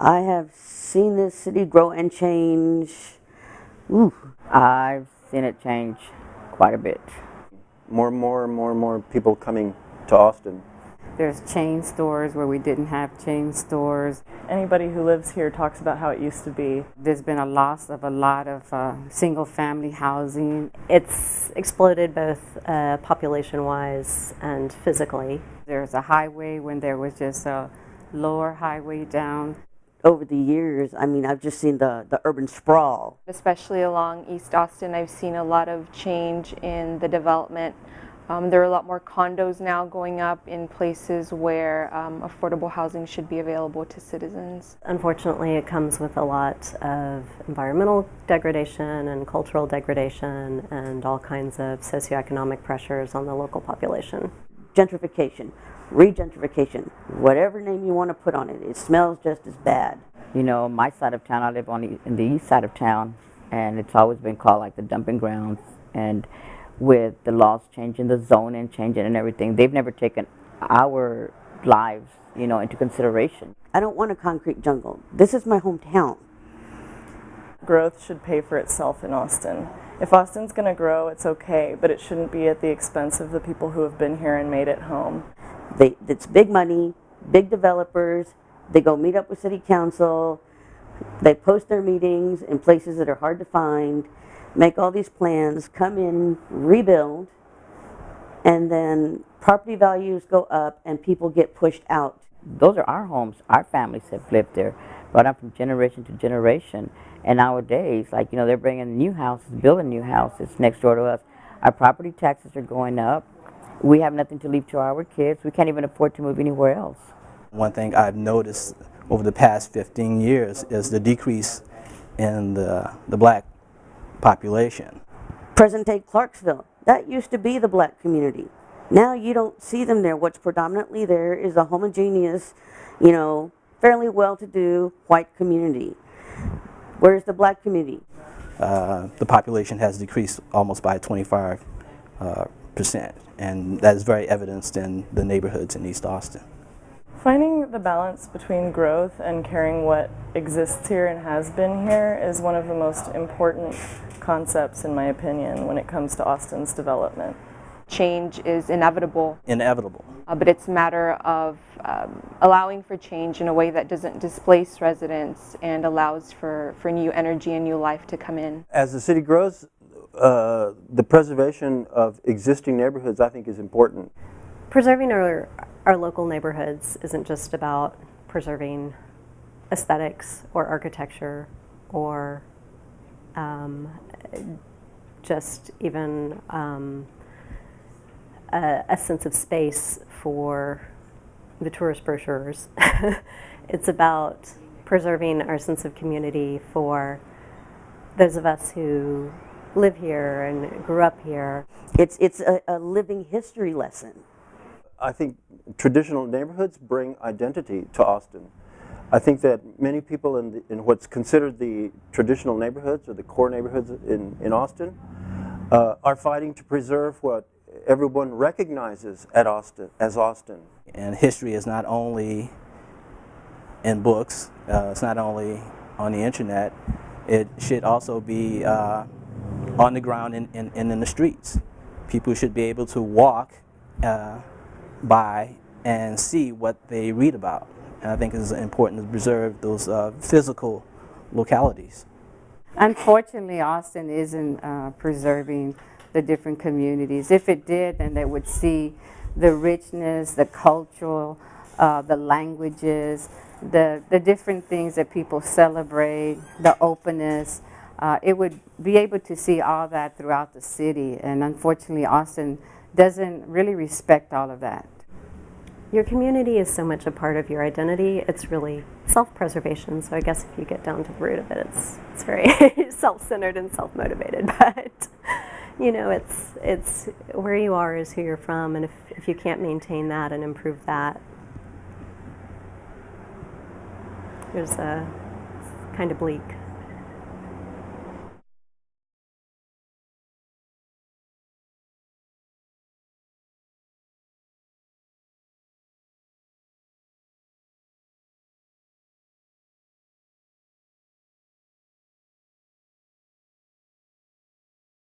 I have seen this city grow and change. Ooh. I've seen it change quite a bit. More people coming to Austin. There's chain stores where we didn't have chain stores. Anybody who lives here talks about how it used to be. There's been a loss of a lot of single-family housing. It's exploded both population-wise and physically. There's a highway when there was just a lower highway down. Over the years, I mean, I've just seen the urban sprawl. Especially along East Austin, I've seen a lot of change in the development. There are a lot more condos now going up in places where affordable housing should be available to citizens. Unfortunately, it comes with a lot of environmental degradation and cultural degradation and all kinds of socioeconomic pressures on the local population. Gentrification, regentrification, whatever name you want to put on it, it smells just as bad. You know, my side of town, I live in the east side of town, and it's always been called like the dumping grounds. And with the laws changing, the zoning changing and everything, they've never taken our lives, you know, into consideration. I don't want a concrete jungle. This is my hometown. Growth should pay for itself in Austin. If Austin's going to grow, it's okay, but it shouldn't be at the expense of the people who have been here and made it home. It's big money, big developers. They go meet up with city council. They post their meetings in places that are hard to find, make all these plans, come in, rebuild, and then property values go up and people get pushed out. Those are our homes. Our families have lived there, brought up from generation to generation. And nowadays, like, you know, they're bringing new houses, building new houses next door to us. Our property taxes are going up. We have nothing to leave to our kids. We can't even afford to move anywhere else. One thing I've noticed over the past 15 years is the decrease in the black population. Present-day Clarksville, that used to be the black community. Now you don't see them there. What's predominantly there is a homogeneous, you know, fairly well-to-do white community. Where's the black community? The population has decreased almost by 25%, and that is very evidenced in the neighborhoods in East Austin. Finding the balance between growth and caring what exists here and has been here is one of the most important concepts, in my opinion, when it comes to Austin's development. Change is inevitable. Inevitable. But it's a matter of allowing for change in a way that doesn't displace residents and allows for new energy and new life to come in. As the city grows, the preservation of existing neighborhoods, I think, is important. Preserving our local neighborhoods isn't just about preserving aesthetics or architecture or just even a sense of space for the tourist brochures. It's about preserving our sense of community for those of us who live here and grew up here. It's a living history lesson. I think traditional neighborhoods bring identity to Austin. I think that many people in what's considered the traditional neighborhoods or the core neighborhoods in Austin are fighting to preserve what everyone recognizes as Austin. And history is not only in books, it's not only on the internet, it should also be on the ground and in the streets. People should be able to walk by and see what they read about. And I think it's important to preserve those physical localities. Unfortunately, Austin isn't preserving the different communities. If it did, then they would see the richness, the cultural, the languages, the different things that people celebrate, the openness. It would be able to see all that throughout the city, and unfortunately Austin doesn't really respect all of that. Your community is so much a part of your identity. It's really self-preservation. So I guess if you get down to the root of it, it's very self-centered and self-motivated. But you know, it's where you are is who you're from, and if you can't maintain that and improve that, it's kind of bleak.